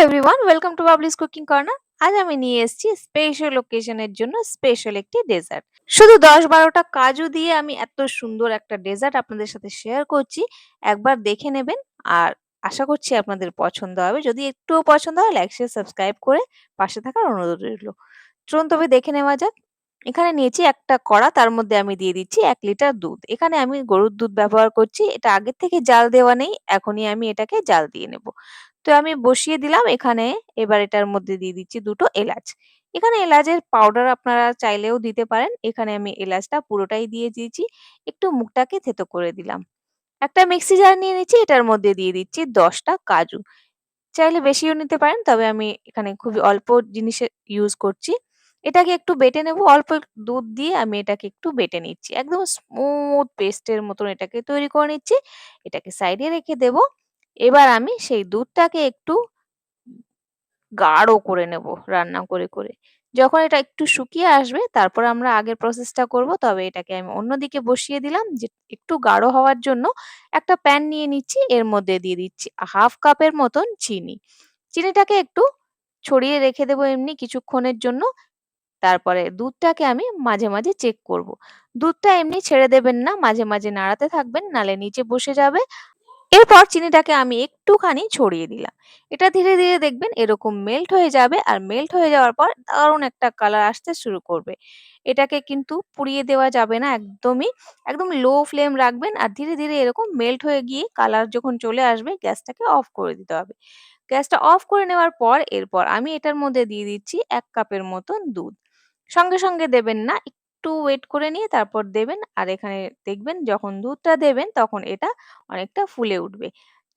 Everyone, welcome to Babli's cooking corner. আজ আমি নিয়ে এসেছি স্পেশাল ওকেশনের জন্য স্পেশাল একটি ডেজার্ট। শুধু ১০-১২টা কাজু দিয়ে আমি এত সুন্দর একটা ডেজার্ট আপনাদের সাথে শেয়ার করছি। একবার দেখে নেবেন আর আশা করছি আপনাদের পছন্দ হবে। যদি একটুও পছন্দ হয় লাইক, শেয়ার, সাবস্ক্রাইব করে পাশে থাকার অনুরোধ রইল। চলুন তবে দেখে নেওয়া যাক। এখানে নিয়েছি একটা কড়া, তার মধ্যে আমি দিয়ে দিচ্ছি ১ লিটার দুধ। এখানে আমি গরুর দুধ ব্যবহার করছি। এটা আগের থেকে জাল দেওয়া নেই। এখনই আমি এটাকে জাল দিয়ে নেব। তো আমি বসিয়ে দিলাম এখানে। এবার এটার মধ্যে দিয়ে দিচ্ছি ২ টো এলাচ। এখানে এলাচের পাউডার আপনারা চাইলেও দিতে পারেন। এখানে আমি এলাচটা পুরোটাই দিয়ে দিয়েছি। একটু মুখটাকে থেতো করে দিলাম। একটা মিক্সি জার নিয়ে নিচ্ছি। এটার মধ্যে দিয়ে দিচ্ছি ১০ টা কাজু। চাইলে বেশিও নিতে পারেন, তবে আমি এখানে খুবই অল্প জিনিসের ইউজ করছি। এটাকে একটু বেটে নেব। অল্প দুধ দিয়ে আমি এটাকে একটু বেটে নিচ্ছি। একদম স্মুথ পেস্টের মতন এটাকে তৈরি করে নিচ্ছি। এটাকে সাইডে রেখে দেব। এবার আমি সেই দুধটাকে একটু গাঢ় করে নেব রান্না করে, করে। যখন এটা একটু শুকিয়ে আসবে তারপর আমরা আগের প্রসেসটা করব। তবে এটাকে আমি অন্যদিকে বসিয়ে দিলাম যে একটু গাঢ় হওয়ার জন্য একটা প্যান নিয়ে নিচ্ছি। এর মধ্যে দিয়ে দিচ্ছি ১/২ কাপের মতন চিনি। চিনিটাকে একটু ছড়িয়ে রেখে দেবো এমনি কিছুক্ষণের জন্য। তারপরে দুধটাকে আমি মাঝে, মাঝে চেক করব। দুধটা এমনি ছেড়ে দেবেন না, মাঝে, মাঝে নাড়াতে থাকবেন, নাহলে নিচে বসে যাবে। এরপর চিনিটাকে আমি একটুখানি ছড়িয়ে দিলাম। এটা ধীরে, ধীরে দেখবেন এরকম মেল্ট হয়ে যাবে আর মেল্ট হয়ে যাওয়ার পর দারুণ একটা কালার আসতে শুরু করবে। এটাকে কিন্তু পুড়িয়ে দেওয়া যাবে না একদমই। একদম লো ফ্লেম রাখবেন আর ধীরে, ধীরে এরকম মেল্ট হয়ে গিয়ে কালার যখন চলে আসবে গ্যাসটাকে অফ করে দিতে হবে। গ্যাসটা অফ করে নেওয়ার পর এরপর আমি এটার মধ্যে দিয়ে দিচ্ছি ১ কাপের মতন দুধ। সঙ্গে, সঙ্গে দেবেন না। একটু ওয়েট করে নিয়ে তারপর দেবেন। আর এখানে দেখবেন যখন দুধটা দেবেন তখন এটা অনেকটা ফুলে উঠবে।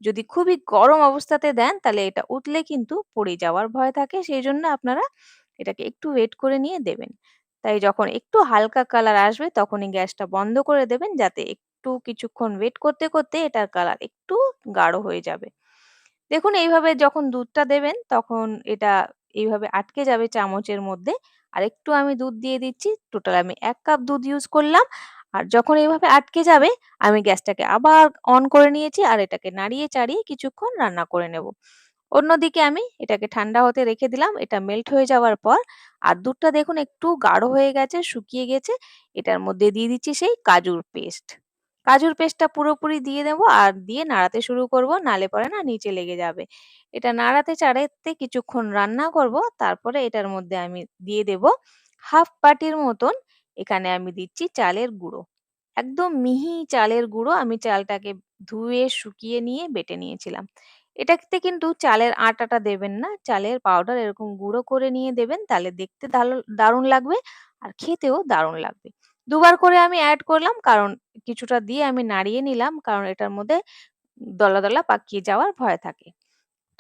যদি খুবই গরম অবস্থাতে দেন তাহলে এটা উতলে কিন্তু পড়ে যাওয়ার ভয় থাকে। সেইজন্য আপনারা এটাকে একটু ওয়েট করে নিয়ে দেবেন। তাই যখন একটু হালকা কালার আসবে তখনই গ্যাসটা বন্ধ করে দেবেন, যাতে একটু কিছুক্ষণ ওয়েট করতে, করতে এটার কালার একটু গাঢ় হয়ে যাবে। দেখুন এইভাবে যখন দুধটা দেবেন তখন এটা এইভাবে আটকে যাবে চামচের মধ্যে। আরেকটু আমি দুধ দিয়ে দিচ্ছি। টোটাল আমি ১ কাপ দুধ ইউজ করলাম। আর যখন এইভাবে আটকে যাবে আমি গ্যাসটাকে আবার অন করে নিয়েছি আর এটাকে নাড়িয়ে চাড়িয়ে কিছুক্ষণ রান্না করে নেব। অন্যদিকে আমি এটাকে ঠান্ডা হতে রেখে দিলাম। এটা মেল্ট হয়ে যাওয়ার পর আর দুধটা দেখুন একটু গাঢ় হয়ে গেছে, শুকিয়ে গেছে। এটার মধ্যে দিয়ে দিচ্ছি সেই কাজুর পেস্ট। কাজুর পেস্টটা পুরোপুরি দিয়ে দেবো আর দিয়ে নাড়াতে শুরু করব, নালে পরে না নিচে লেগে যাবে। এটা নাড়াতে চাড়াতে কিছুক্ষণ রান্না করব। তারপরে এটার মধ্যে আমি দিয়ে দেব ১/২ বাটির মতন। এখানে আমি দিচ্ছি চালের গুঁড়ো। একদম মিহি চালের গুঁড়ো। আমি চালটাকে ধুয়ে শুকিয়ে নিয়ে বেটে নিয়েছিলাম। এটাতে কিন্তু চালের আটাটা দেবেন না। চালের পাউডার এরকম গুঁড়ো করে নিয়ে দেবেন, তাহলে দেখতে দারুণ লাগবে আর খেতেও দারুণ লাগবে। ২ বার করে আমি এড করলাম, কারণ কিছুটা দিয়ে আমি নাড়িয়ে নিলাম, কারণ এটার মধ্যে দলা, দলা পাকিয়ে যাওয়ার ভয় থাকে।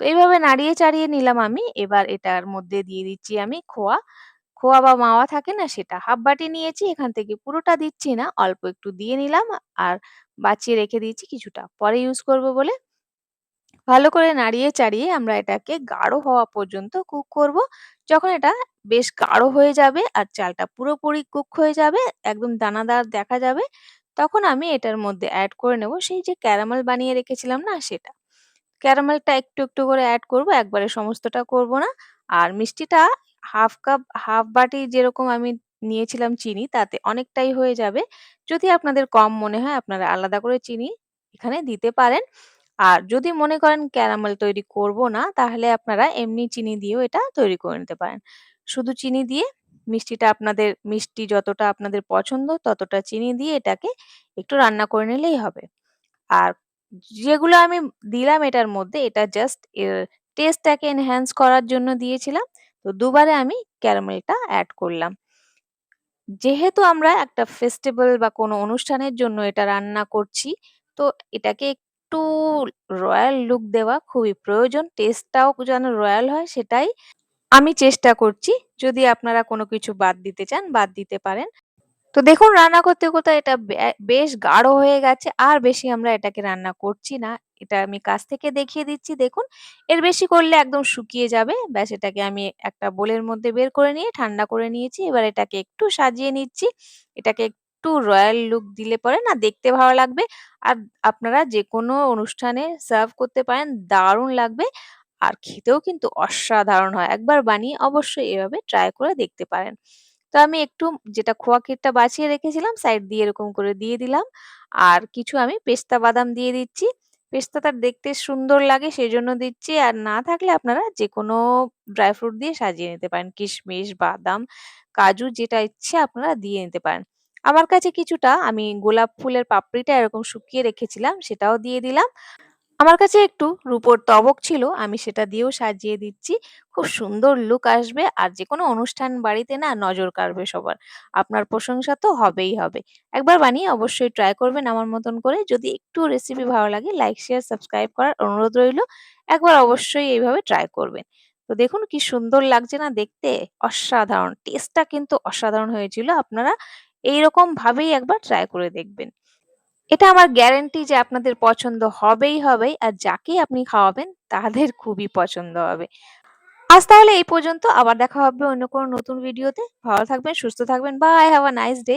তো এইভাবে নাড়িয়ে চাড়িয়ে নিলাম আমি। এবার এটার মধ্যে দিয়ে দিচ্ছি আমি খোয়া। খোয়া বা মাওয়া থাকে না, সেটা ১/২ বাটি নিয়েছি। এখান থেকে পুরোটা দিচ্ছি না, অল্প একটু দিয়ে নিলাম আর বাঁচিয়ে রেখে দিয়েছি কিছুটা। পরে ইউজ করব বলে। ভালো করে নাড়িয়ে চাড়িয়ে আমরা এটাকে গাঢ় হওয়া পর্যন্ত কুক করব। যখন এটা বেশ গাঢ় হয়ে যাবে আর চালটা পুরোপুরি কুক হয়ে যাবে, একদম দানাদার দেখা যাবে, তখন আমি এটার মধ্যে এড করে নেব সেই যে ক্যারামেল বানিয়ে রেখেছিলাম না সেটা। ক্যারামেলটা একটু, একটু করে এড করব, একবারে সমস্তটা করব না। আর মিষ্টিটা ১/২ কাপ, ১/২ বাটি যেরকম আমি নিয়েছিলাম চিনি, তাতে অনেকটাই হয়ে যাবে। যদি আপনাদের কম মনে হয় আপনারা আলাদা করে চিনি এখানে দিতে পারেন। আর যদি মনে করেন ক্যারামেল তৈরি করব না, তাহলে আপনারা এমনি চিনি দিয়েও এটা তৈরি করে নিতে পারেন। শুধু চিনি দিয়ে মিষ্টিটা আপনাদের মিষ্টি যতটা আপনাদের পছন্দ ততটা চিনি দিয়ে এটাকে একটু রান্না করে নিলেই হবে। আর যেগুলো আমি দিলাম এটার মধ্যে, এটা জাস্ট এর টেস্টটাকে এনহ্যান্স করার জন্য দিয়েছিলাম। তো দুবারে আমি ক্যারামেলটা এড করলাম। যেহেতু আমরা একটা ফেস্টিভ্যাল বা কোনো অনুষ্ঠানের জন্য এটা রান্না করছি, তো এটাকে একটু রয়াল লুক দেওয়া খুবই প্রয়োজন। টেস্টটাও যেন রয়াল হয় সেটাই আমি চেষ্টা করছি। যদি আপনারা কোনো কিছু বাদ দিতে চান, বাদ দিতে পারেন। তো দেখুন রান্না করতে, করতে এটা বেশ গাঢ় হয়ে গেছে। আর বেশি আমরা এটাকে রান্না করছি না। এটা আমি কাছ থেকে দেখিয়ে দিচ্ছি দেখুন। এর বেশি করলে একদম শুকিয়ে যাবে। ব্যাস এটাকে আমি একটা বোলের মধ্যে বের করে নিয়ে ঠান্ডা করে নিয়েছি। এবার এটাকে একটু সাজিয়ে নিচ্ছি। এটাকে একটু রয়াল লুক দিলে পরে না দেখতে ভালো লাগবে। আর আপনারা যেকোনো অনুষ্ঠানে সার্ভ করতে পারেন, দারুণ লাগবে। আর খেতেও কিন্তু অসাধারণ হয়। একবার বানিয়ে অবশ্যই এভাবে ট্রাই করে দেখতে পারেন। তো আমি একটু যেটা খোয়া ক্ষীরটা বাছিয়ে রেখেছিলাম সাইড দিয়ে এরকম করে দিয়ে দিলাম। আর কিছু আমি পেস্তা বাদাম দিয়ে দিচ্ছি। পেস্তাটা দেখতে সুন্দর লাগে সেজন্য দিচ্ছি। আর না থাকলে আপনারা যেকোনো ড্রাই ফ্রুট দিয়ে সাজিয়ে নিতে পারেন। কিশমিশ, বাদাম, কাজু যেটা ইচ্ছে আপনারা দিয়ে নিতে পারেন। আমার কাছে কিছুটা আমি গোলাপ ফুলের পাপড়িটা এরকম শুকিয়ে রেখেছিলাম সেটাও দিয়ে দিলাম। আমার কাছে একটু রূপোর তবক ছিল, আমি সেটা দিয়েও সাজিয়ে দিচ্ছি। খুব সুন্দর লুক আসবে আর যেকোনো অনুষ্ঠান বাড়িতে না নজর কাড়বে সবার। আপনার প্রশংসা তো হবেই হবে। একবার বানিয়ে অবশ্যই ট্রাই করবেন আমার মতন করে। যদি একটু রেসিপি ভালো লাগে লাইক, শেয়ার, সাবস্ক্রাইব করার অনুরোধ রইলো। একবার অবশ্যই এইভাবে ট্রাই করবেন। তো দেখুন কি সুন্দর লাগছে না দেখতে? অসাধারণ! টেস্টটা কিন্তু অসাধারণ হয়েছিল। আপনারা এইরকম ভাবেই একবার ট্রাই করে দেখবেন। এটা আমার গ্যারান্টি যে আপনাদের পছন্দ হবেই হবে। আর যাকেই আপনি খাওয়াবেন তাদের খুবই পছন্দ হবে। আজ তাহলে এই পর্যন্ত। আবার দেখা হবে অন্য কোনো নতুন ভিডিওতে। ভালো থাকবেন, সুস্থ থাকবেন। Bye, have a nice day.